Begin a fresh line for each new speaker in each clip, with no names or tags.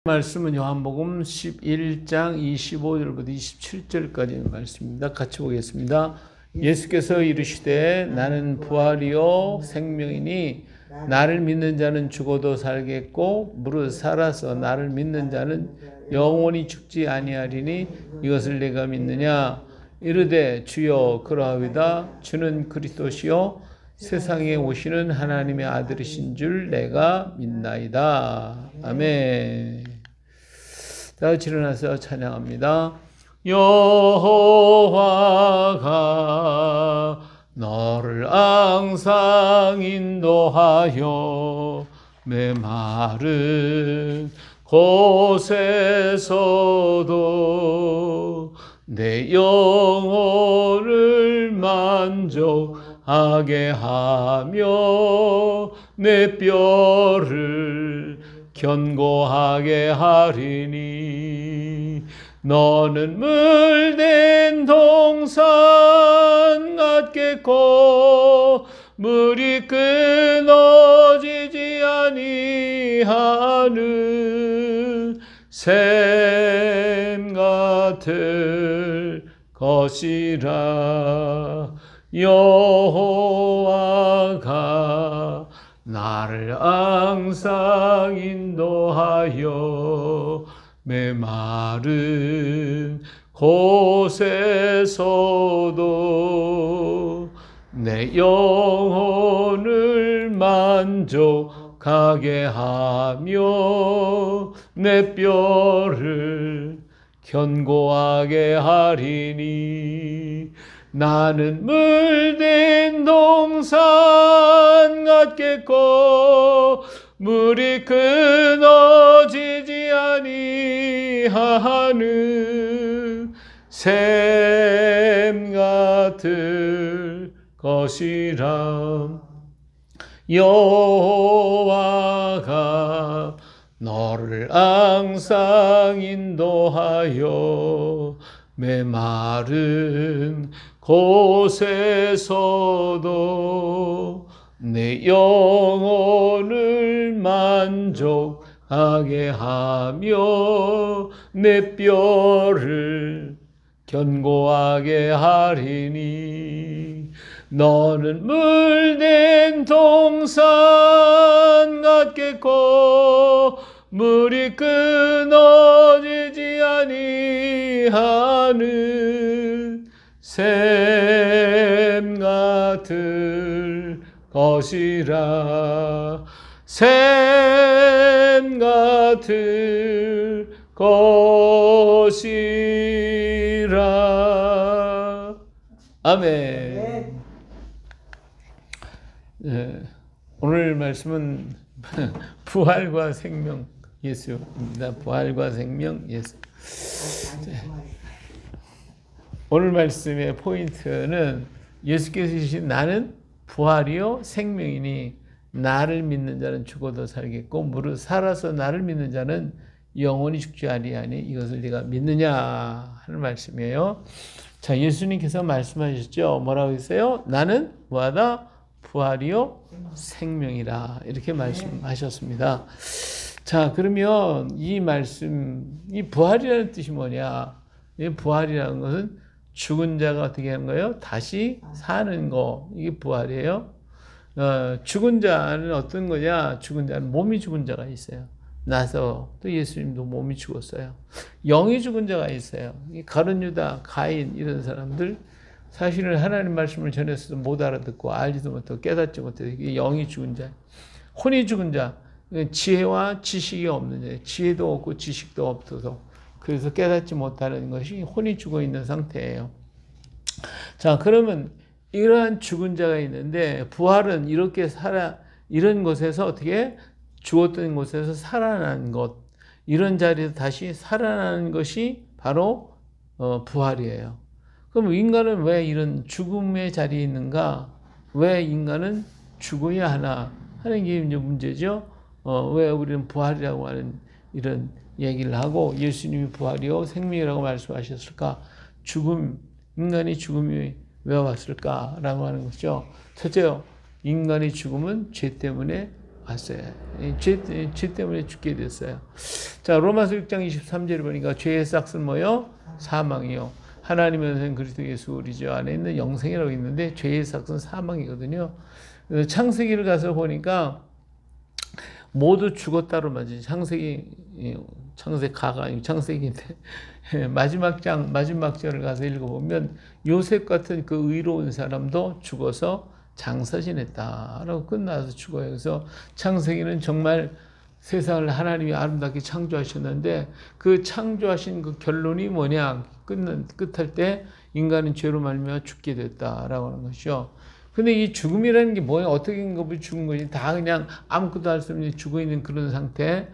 말씀은 요한복음 11장 25절부터 27절까지 말씀입니다. 같이 보겠습니다. 예수께서 이르시되 나는 부활이요 생명이니 나를 믿는 자는 죽어도 살겠고 무릇 살아서 나를 믿는 자는 영원히 죽지 아니하리니 이것을 내가 믿느냐. 이르되 주여 그러하이다. 주는 그리스도시요 세상에 오시는 하나님의 아들이신 줄 내가 믿나이다. 아멘. 다 같이 일어나서 찬양합니다. 여호와가 너를 항상 인도하여 메마른 곳에서도 내 영혼을 만족하게 하며 내 뼈를 견고하게 하리니 너는 물된 동산 같겠고 물이 끊어지지 아니하는 샘 같을 것이라. 여호와가 나를 항상 인도하여 메마른 곳에서도 내 영혼을 만족하게 하며 내 뼈를 견고하게 하리니 나는 물된 동산 같겠고 물이 끊어지지 아니하는 샘 같을 것이라. 여호와가 너를 항상 인도하여 메마른 곳에서도 내 영혼을 만족하게 하며 내 뼈를 견고하게 하리니 너는 물된 동산 같겠고 물이 끊어지지 아니하는 샘 같을 것이라. 샘 같을 것이라. 아멘. 네, 오늘 말씀은 부활과 생명 예수입니다. 부활과 생명 예수. 오늘 말씀의 포인트는 예수께서 이르시되 나는 부활이요 생명이니 나를 믿는 자는 죽어도 살겠고 무릇 살아서 나를 믿는 자는 영원히 죽지 아니하니 이것을 네가 믿느냐 하는 말씀이에요. 자, 예수님께서 말씀하셨죠. 뭐라고 했어요? 나는 뭐하다? 부활이요 생명이라 이렇게 말씀하셨습니다. 자, 그러면 이 말씀, 이 부활이라는 뜻이 뭐냐? 이 부활이라는 것은 죽은 자가 어떻게 하는 거예요? 다시 사는 거. 이게 부활이에요. 죽은 자는 어떤 거냐? 죽은 자는 몸이 죽은 자가 있어요. 나서 또 예수님도 몸이 죽었어요. 영이 죽은 자가 있어요. 가룟 유다, 가인 이런 사람들 사실은 하나님 말씀을 전했어도 못 알아듣고 알지도 못하고 깨닫지 못해서 이게 영이 죽은 자. 혼이 죽은 자. 지혜와 지식이 없는 자. 지혜도 없고 지식도 없어서 그래서 깨닫지 못하는 것이 혼이 죽어 있는 상태예요. 자, 그러면 이러한 죽은 자가 있는데 부활은 이렇게 이런 곳에서 어떻게 죽었던 곳에서 살아난 것, 이런 자리에서 다시 살아나는 것이 바로 부활이에요. 그럼 인간은 왜 이런 죽음의 자리에 있는가? 왜 인간은 죽어야 하나 하는 게 이제 문제죠. 왜 우리는 부활이라고 하는 이런 얘기를 하고 예수님이 부활이요 생명이라고 말씀하셨을까? 인간이 죽음이 왜 왔을까라고 하는 거죠. 첫째요, 인간의 죽음은 죄 때문에 왔어요. 죄 때문에 죽게 됐어요. 자, 로마서 6장 23절에 보니까 죄의 싹은 뭐요? 사망이요. 하나님의 은혜는 그리스도 예수 우리 주 안에 있는 영생이라고 있는데 죄의 싹은 사망이거든요. 그래서 창세기를 가서 보니까 모두 죽었다로 맞지. 창세가가 아니고 창세기인데 마지막 절을 가서 읽어보면 요셉 같은 그 의로운 사람도 죽어서 장사 지냈다라고 끝나서 죽어요. 그래서 창세기는 정말 세상을 하나님이 아름답게 창조하셨는데 그 창조하신 그 결론이 뭐냐? 끝할 때 인간은 죄로 말미암아 죽게 됐다라고 하는 것이죠. 근데 이 죽음이라는 게 뭐야? 어떻게 죽은 거지? 다 그냥 아무것도 할 수 없는 죽어 있는 그런 상태,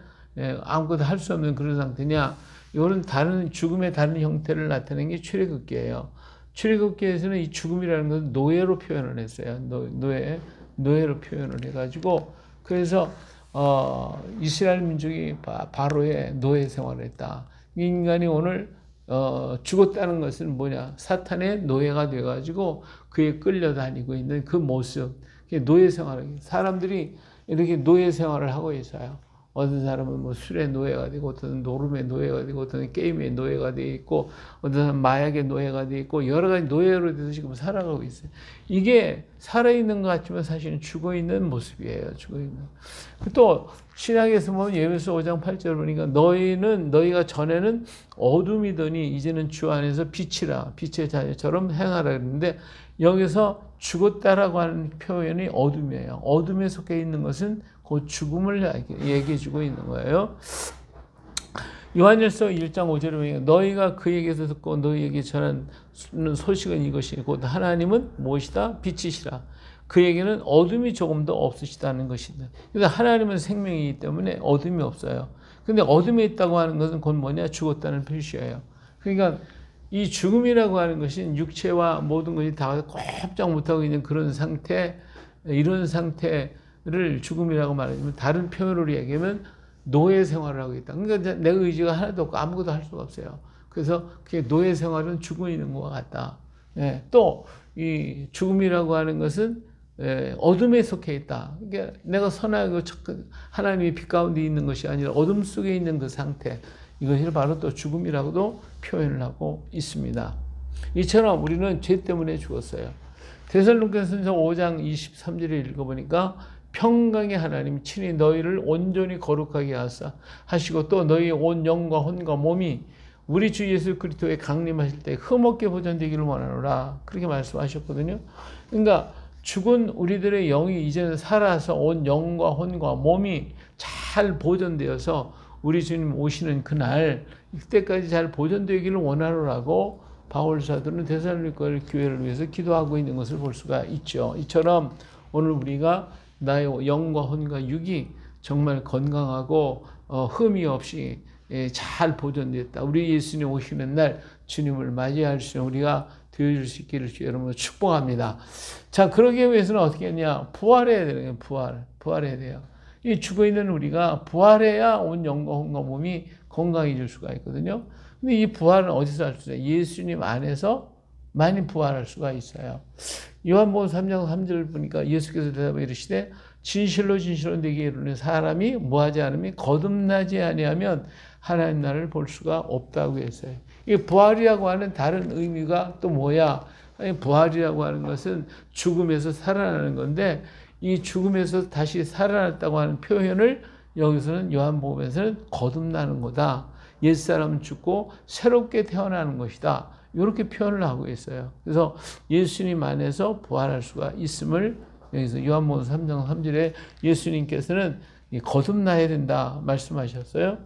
아무것도 할 수 없는 그런 상태냐? 이거는 죽음의 다른 형태를 나타내는 게 출애굽기예요. 출애굽기에서는 이 죽음이라는 것은 노예로 표현을 했어요. 노예로 표현을 해가지고 그래서 이스라엘 민족이 바로의 노예 생활을 했다. 인간이 오늘 죽었다는 것은 뭐냐? 사탄의 노예가 돼가지고 그에 끌려다니고 있는 그 모습. 노예 생활을, 사람들이 이렇게 노예 생활을 하고 있어요. 어떤 사람은 뭐 술의 노예가 되고, 어떤 노름의 노예가 되고, 어떤 게임의 노예가 되어 있고, 어떤 사람은 마약의 노예가 되어 있고, 여러 가지 노예로 돼서 지금 살아가고 있어요. 이게 살아있는 것 같지만 사실은 죽어있는 모습이에요. 죽어있는. 또, 신약에서 보면 예배서 5장 8절 보니까 너희가 전에는 어둠이더니 이제는 주 안에서 빛이라, 빛의 자녀처럼 행하라 그랬는데, 여기서 죽었다라고 하는 표현이 어둠이에요. 어둠에 속해 있는 것은 그 죽음을 얘기해 주고 있는 거예요. 요한일서 1장 5절에 보니까 너희가 그에게서 듣고 너희에게 전하는 소식은 이것이 곧 하나님은 무엇이다? 빛이시라. 그에게는 어둠이 조금도 없으시다는 것이다. 그래서 하나님은 생명이기 때문에 어둠이 없어요. 근데 어둠에 있다고 하는 것은 곧 뭐냐? 죽었다는 표시예요. 그러니까 이 죽음이라고 하는 것은 육체와 모든 것이 다 꼼짝 못하고 있는 그런 상태, 이런 상태를 죽음이라고 말하지만 다른 표현으로 얘기하면 노예 생활을 하고 있다. 그러니까 내 의지가 하나도 없고 아무것도 할 수가 없어요. 그래서 그게 노예 생활은 죽어 있는 것 같다. 또 이 죽음이라고 하는 것은 어둠에 속해 있다. 그러니까 내가 선하고 하나님의 빛 가운데 있는 것이 아니라 어둠 속에 있는 그 상태. 이것이 바로 또 죽음이라고도 표현을 하고 있습니다. 이처럼 우리는 죄 때문에 죽었어요. 데살로니가전서 5장 23절에 읽어보니까 평강의 하나님 친히 너희를 온전히 거룩하게 하시고 또 너희의 온 영과 혼과 몸이 우리 주 예수 그리스도의 강림하실 때 흠없게 보존되기를 원하노라. 그렇게 말씀하셨거든요. 그러니까 죽은 우리들의 영이 이제는 살아서 온 영과 혼과 몸이 잘 보존되어서 우리 주님 오시는 그날 이때까지 잘 보존되기를 원하노라고 바울 사도는 데살로니가 교회를 위해서 기도하고 있는 것을 볼 수가 있죠. 이처럼 오늘 우리가 나의 영과 혼과 육이 정말 건강하고 흠이 없이 잘 보존됐다. 우리 예수님 오시는 날 주님을 맞이할 수 있는 우리가 되어줄 수 있기를 여러분을 축복합니다. 자, 그러기 위해서는 어떻게 했냐? 부활해야 되는 거예요. 부활해야 돼요. 이 죽어있는 우리가 부활해야 온 영과 혼과 몸이 건강해질 수가 있거든요. 근데 이 부활은 어디서 할 수 있어요? 예수님 안에서 많이 부활할 수가 있어요. 요한복음 3장 3절을 보니까 예수께서 대답하여 이르시되 진실로 진실로 내게 이르노니 사람이 뭐하지 않으면 거듭나지 아니하면 하나님 나라를 볼 수가 없다고 했어요. 이 부활이라고 하는 다른 의미가 또 뭐야? 부활이라고 하는 것은 죽음에서 살아나는 건데 이 죽음에서 다시 살아났다고 하는 표현을 여기서는 요한복음에서는 거듭나는 거다. 옛사람은 죽고 새롭게 태어나는 것이다. 이렇게 표현을 하고 있어요. 그래서 예수님 안에서 부활할 수가 있음을 여기서 요한복음 3장 3절에 예수님께서는 거듭나야 된다 말씀하셨어요.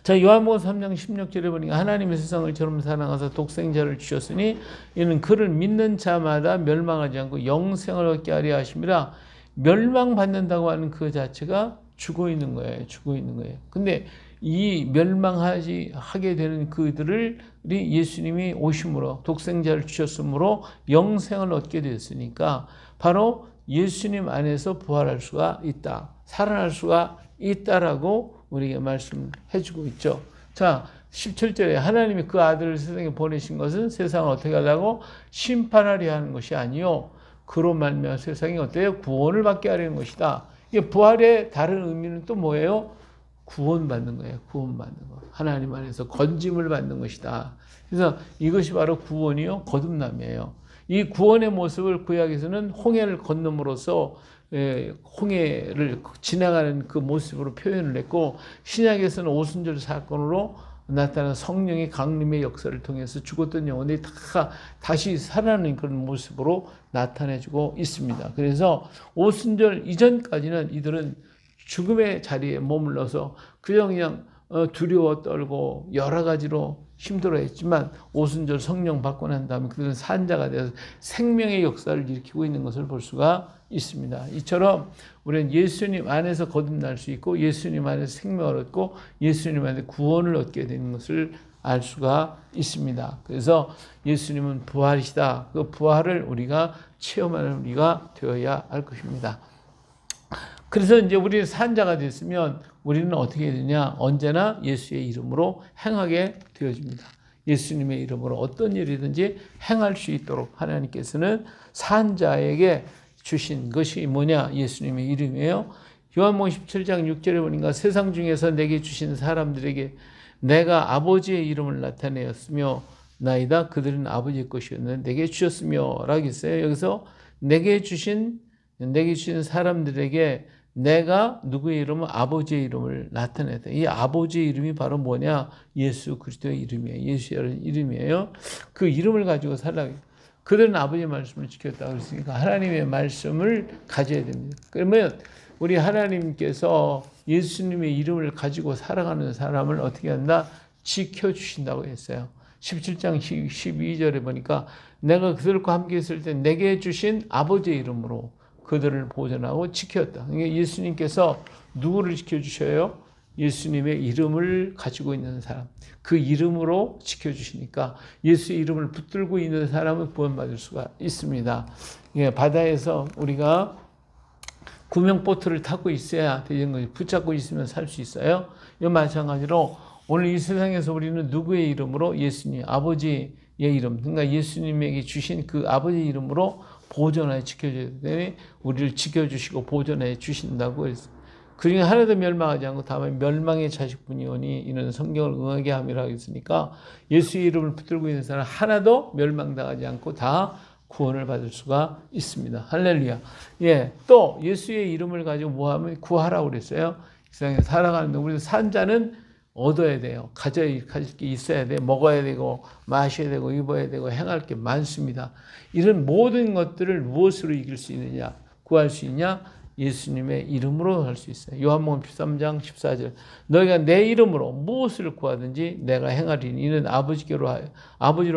자, 요한복음 3장 16절에 보니까 하나님의 세상을 저처럼 사랑하사 독생자를 주셨으니 이는 그를 믿는 자마다 멸망하지 않고 영생을 얻게 하려 하심이라. 멸망받는다고 하는 그 자체가 죽어 있는 거예요. 죽어 있는 거예요. 근데 이 멸망하게 되는 그들을 예수님이 오심으로 독생자를 주셨으므로 영생을 얻게 됐으니까 바로 예수님 안에서 부활할 수가 있다. 살아날 수가 있다라고 우리에게 말씀해 주고 있죠. 자, 17절에 하나님이 그 아들을 세상에 보내신 것은 세상을 어떻게 하려고 심판하려 하는 것이 아니요 그로 말미암아 세상이 어때요? 구원을 받게 하려는 것이다. 이게 부활의 다른 의미는 또 뭐예요? 구원받는 거예요. 구원받는 거. 하나님 안에서 건짐을 받는 것이다. 그래서 이것이 바로 구원이요, 거듭남이에요. 이 구원의 모습을 구약에서는 홍해를 건너므로써 홍해를 지나가는 그 모습으로 표현을 했고, 신약에서는 오순절 사건으로 나타난 성령의 강림의 역사를 통해서 죽었던 영혼들이 다시 살아나는 그런 모습으로 나타내주고 있습니다. 그래서 오순절 이전까지는 이들은 죽음의 자리에 머물러서 그냥 두려워 떨고 여러 가지로 힘들어했지만, 오순절 성령 받고 난 다음에 그들은 산자가 되어서 생명의 역사를 일으키고 있는 것을 볼 수가 있습니다. 이처럼 우리는 예수님 안에서 거듭날 수 있고, 예수님 안에서 생명을 얻고, 예수님 안에 구원을 얻게 되는 것을 알 수가 있습니다. 그래서 예수님은 부활이시다. 그 부활을 우리가 체험하는 우리가 되어야 할 것입니다. 그래서 이제 우리 산자가 됐으면 우리는 어떻게 되냐? 언제나 예수의 이름으로 행하게 되어집니다. 예수님의 이름으로 어떤 일이든지 행할 수 있도록 하나님께서는 산자에게 주신 것이 뭐냐? 예수님의 이름이에요. 요한복음 17장 6절에 보니까 세상 중에서 내게 주신 사람들에게 내가 아버지의 이름을 나타내었으며 나이다 그들은 아버지의 것이었는데 내게 주셨으며 라고 했어요. 여기서 내게 주신 사람들에게 내가 누구의 이름은 아버지의 이름을 나타냈다. 이 아버지의 이름이 바로 뭐냐? 예수 그리스도의 이름이에요. 예수라는 이름이에요. 그 이름을 가지고 살라고 해요. 그들은 아버지의 말씀을 지켰다 그랬으니까 하나님의 말씀을 가져야 됩니다. 그러면 우리 하나님께서 예수님의 이름을 가지고 살아가는 사람을 어떻게 한다? 지켜주신다고 했어요. 17장 12절에 보니까 내가 그들과 함께 있을 때 내게 주신 아버지의 이름으로 그들을 보존하고 지켰다. 예수님께서 누구를 지켜주셔요? 예수님의 이름을 가지고 있는 사람. 그 이름으로 지켜주시니까 예수의 이름을 붙들고 있는 사람은 구원받을 수가 있습니다. 바다에서 우리가 구명보트를 타고 있어야 되는 거지. 붙잡고 있으면 살 수 있어요. 이 마찬가지로 오늘 이 세상에서 우리는 누구의 이름으로? 예수님, 아버지의 이름. 그러니까 예수님에게 주신 그 아버지의 이름으로 보존하여 지켜줘야 되니 우리를 지켜주시고 보존해 주신다고 했어요. 그 중에 하나도 멸망하지 않고 다만 멸망의 자식뿐이오니 이는 성경을 응하게 함이라고 했으니까 예수의 이름을 붙들고 있는 사람 하나도 멸망당하지 않고 다 구원을 받을 수가 있습니다. 할렐루야. 또 예수의 이름을 가지고 뭐하면 구하라고 그랬어요. 세상에 살아가는데 우리 산자는 얻어야 돼요. 가질 게 있어야 돼. 먹어야 되고 마셔야 되고 입어야 되고 행할 게 많습니다. 이런 모든 것들을 무엇으로 이길 수 있느냐? 구할 수 있냐? 예수님의 이름으로 할 수 있어요. 요한복음 13장 14절 너희가 내 이름으로 무엇을 구하든지 내가 행하리니 이는 아버지로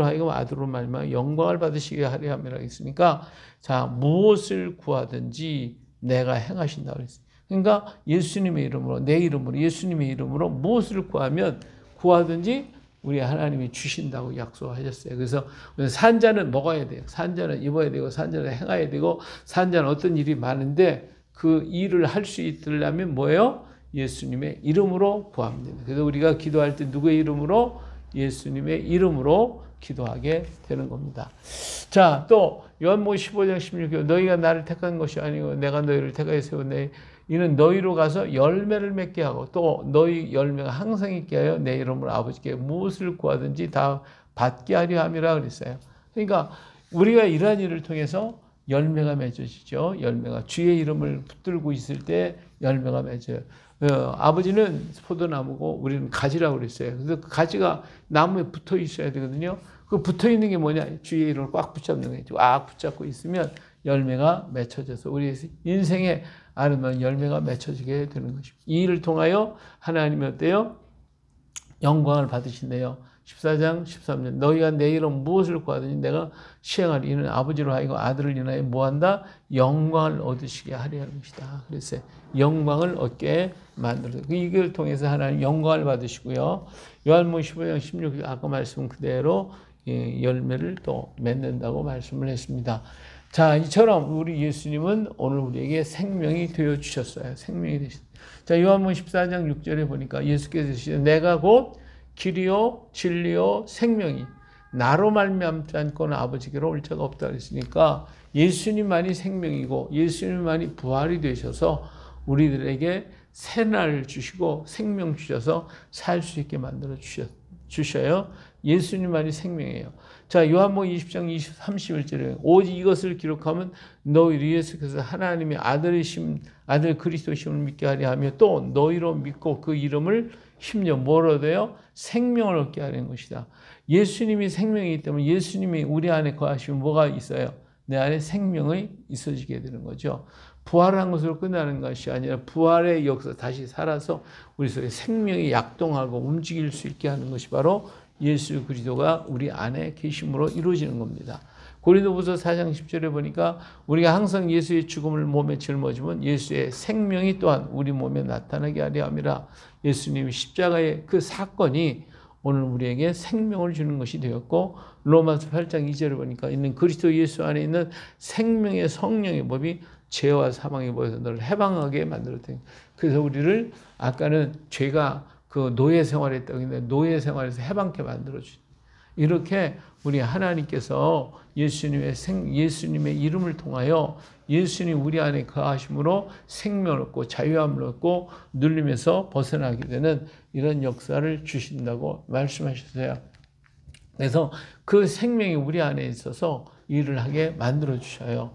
하여금 아들로 말미암아 영광을 받으시게 하려 함이라 했으니까 자 무엇을 구하든지 내가 행하신다고 그랬어요. 그러니까 예수님의 이름으로 내 이름으로 예수님의 이름으로 무엇을 구하든지 우리 하나님이 주신다고 약속하셨어요. 그래서 산자는 먹어야 돼요. 산자는 입어야 되고 산자는 행해야 되고 산자는 어떤 일이 많은데 그 일을 할 수 있으려면 뭐예요? 예수님의 이름으로 구하면 됩니다. 그래서 우리가 기도할 때 누구의 이름으로? 예수님의 이름으로 기도하게 되는 겁니다. 자, 또 요한복음 15장 16절 너희가 나를 택한 것이 아니고 내가 너희를 택하여 세웠네. 이는 너희로 가서 열매를 맺게 하고 또 너희 열매가 항상 있게 하여 내 이름으로 아버지께 무엇을 구하든지 다 받게 하려 함이라 그랬어요. 그러니까 우리가 이러한 일을 통해서 열매가 맺어지죠. 열매가 주의 이름을 붙들고 있을 때 열매가 맺어요. 아버지는 포도나무고 우리는 가지라고 그랬어요. 그래서 그 가지가 나무에 붙어 있어야 되거든요. 그 붙어 있는 게 뭐냐? 주의 이름을 꽉 붙잡는 거죠. 꽉 붙잡고 있으면 열매가 맺혀져서 우리 인생에 아름다운 열매가 맺혀지게 되는 것입니다. 이 일을 통하여 하나님이 어때요? 영광을 받으신대요. 14장 13절 너희가 내 이름 무엇을 구하든지 내가 시행하리 이는 아버지로 하여금 아들을 인하여 뭐한다? 영광을 얻으시게 하려 하는 것이다. 그랬어요. 영광을 얻게 만들어요. 이걸 통해서 하나님 영광을 받으시고요. 요한복음 15장 16절 아까 말씀 그대로 열매를 또 맺는다고 말씀을 했습니다. 자, 이처럼 우리 예수님은 오늘 우리에게 생명이 되어 주셨어요. 생명이 되셨어요. 자, 요한복음 14장 6절에 보니까 예수께서 이르시되 내가 곧 길이요 진리요 생명이 나로 말미암지 않고는 아버지께로 올 자가 없다 그랬으니까 예수님만이 생명이고 예수님만이 부활이 되셔서 우리들에게 새날을 주시고 생명 주셔서 살 수 있게 만들어 주셔요. 예수님만이 생명이에요. 자, 요한복음 20장 31절에 오직 이것을 기록하면 너희를 예수께서 하나님의 아들 그리스도심을 믿게 하려 하며 또 너희로 믿고 그 이름을 힘려 뭘 얻어요? 생명을 얻게 하는 것이다. 예수님이 생명이기 때문에 예수님이 우리 안에 거하시면 뭐가 있어요? 내 안에 생명이 있어지게 되는 거죠. 부활한 것으로 끝나는 것이 아니라 부활의 역사 다시 살아서 우리 속에 생명이 약동하고 움직일 수 있게 하는 것이 바로 예수 그리스도가 우리 안에 계심으로 이루어지는 겁니다. 고린도후서 4장 10절에 보니까 우리가 항상 예수의 죽음을 몸에 짊어지면 예수의 생명이 또한 우리 몸에 나타나게 하려 함이라. 예수님이 십자가의 그 사건이 오늘 우리에게 생명을 주는 것이 되었고 로마서 8장 2절을 보니까 있는 그리스도 예수 안에 있는 생명의 성령의 법이 죄와 사망의 법에서 너를 해방하게 만들었다. 그래서 우리를 아까는 죄가 그 노예 생활했다고 했는데 노예 생활에서 해방케 만들어주죠. 이렇게 우리 하나님께서 예수님의 이름을 통하여 예수님 우리 안에 거하심으로 생명을 얻고 자유함을 얻고 눌림에서 벗어나게 되는 이런 역사를 주신다고 말씀하셨어요. 그래서 그 생명이 우리 안에 있어서 일을 하게 만들어 주셔요.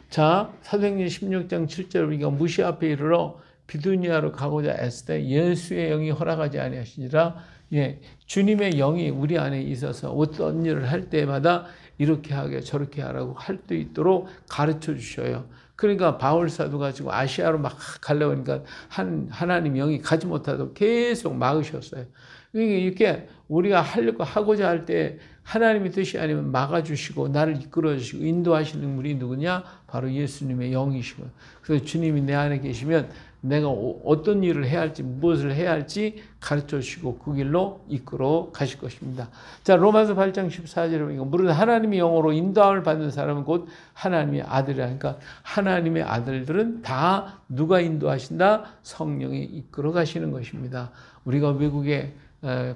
자, 사도행전 16장 7절 우리가 무시 앞에 이르러 비두니아로 가고자 했을 때 예수의 영이 허락하지 아니하시니라. 예, 주님의 영이 우리 안에 있어서 어떤 일을 할 때마다 이렇게 하게 저렇게 하라고 할 수 있도록 가르쳐 주셔요. 그러니까 바울 사도가 지금 아시아로 막 가려고 하니까 하나님 영이 가지 못하도록 계속 막으셨어요. 이렇게 우리가 하고자 할 때 하나님의 뜻이 아니면 막아주시고 나를 이끌어주시고 인도하시는 분이 누구냐? 바로 예수님의 영이시고. 그래서 주님이 내 안에 계시면 내가 어떤 일을 해야 할지 무엇을 해야 할지 가르쳐 주시고 그 길로 이끌어 가실 것입니다. 자, 로마서 8장 14절에 보니까 무릇 하나님의 영으로 인도함을 받는 사람은 곧 하나님의 아들이라. 그러니까 하나님의 아들들은 다 누가 인도하신다? 성령이 이끌어 가시는 것입니다. 우리가 외국에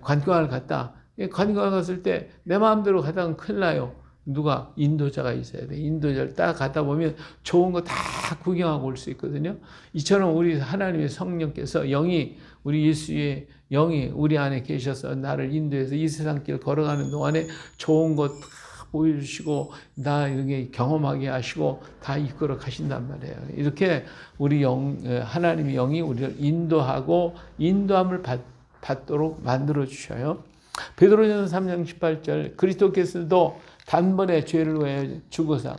관광을 갔다. 관광을 갔을 때 내 마음대로 가다가 큰일 나요. 누가 인도자가 있어야 돼. 인도자를 딱 가다 보면 좋은 거 다 구경하고 올 수 있거든요. 이처럼 우리 하나님의 성령께서 우리 예수의 영이 우리 안에 계셔서 나를 인도해서 이 세상 길 걸어가는 동안에 좋은 것 다 보여주시고 나 이렇게 경험하게 하시고 다 이끌어 가신단 말이에요. 이렇게 우리 하나님의 영이 우리를 인도하고 인도함을 받도록 만들어 주셔요. 베드로전서 3장 18절 그리스도께서도 단번에 죄를 위하여 죽으사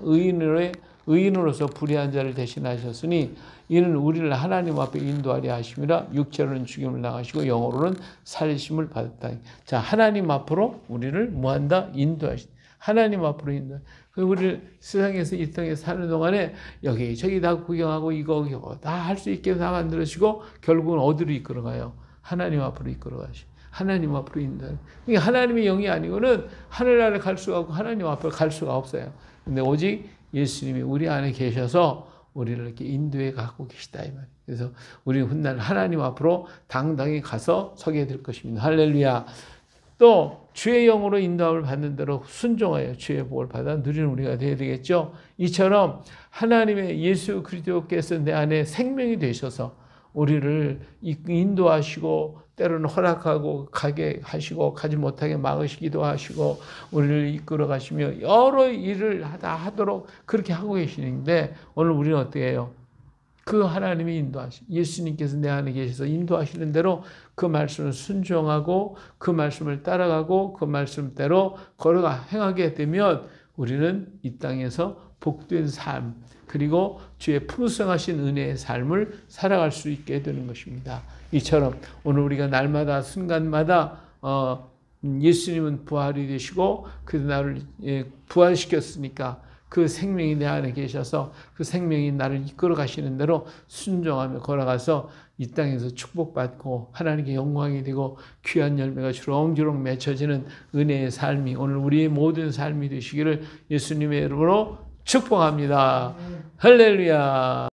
의인으로서 불의한 자를 대신하셨으니 이는 우리를 하나님 앞에 인도하려 하심이라. 육체로는 죽임을 당하시고 영으로는 살리심을 받았다. 자, 하나님 앞으로 우리를 뭐한다? 인도하신다. 하나님 앞으로 인도. 우리를 세상에서 이 땅에 사는 동안에 여기저기 다 구경하고 이거 다 할 수 있게 다 만들어주시고 결국은 어디로 이끌어가요? 하나님 앞으로 이끌어가시고. 하나님 앞으로 인도하는. 그러니까 하나님의 영이 아니고는 하늘나라에 갈 수가 없고 하나님 앞으로 갈 수가 없어요. 근데 오직 예수님이 우리 안에 계셔서 우리를 이렇게 인도해 가고 계시다 이 말이에요. 그래서 우리는 훗날 하나님 앞으로 당당히 가서 서게 될 것입니다. 할렐루야. 또 주의 영으로 인도함을 받는 대로 순종하여 주의 복을 받아 누리는 우리가 되어야 되겠죠. 이처럼 하나님의 예수 그리스도께서 내 안에 생명이 되셔서 우리를 인도하시고 때로는 허락하고 가게 하시고 가지 못하게 막으시기도 하시고 우리를 이끌어 가시며 여러 일을 하도록 그렇게 하고 계시는데 오늘 우리는 어떻게 해요? 그 하나님이 예수님께서 내 안에 계셔서 인도하시는 대로 그 말씀을 순종하고 그 말씀을 따라가고 그 말씀대로 걸어가 행하게 되면 우리는 이 땅에서 복된 삶 그리고 주의 풍성하신 은혜의 삶을 살아갈 수 있게 되는 것입니다. 이처럼 오늘 우리가 날마다 순간마다 예수님은 부활이 되시고 그래서 나를 부활시켰으니까 그 생명이 내 안에 계셔서 그 생명이 나를 이끌어 가시는 대로 순종하며 걸어가서 이 땅에서 축복받고 하나님께 영광이 되고 귀한 열매가 주렁주렁 맺혀지는 은혜의 삶이 오늘 우리의 모든 삶이 되시기를 예수님의 이름으로 축복합니다. 할렐루야.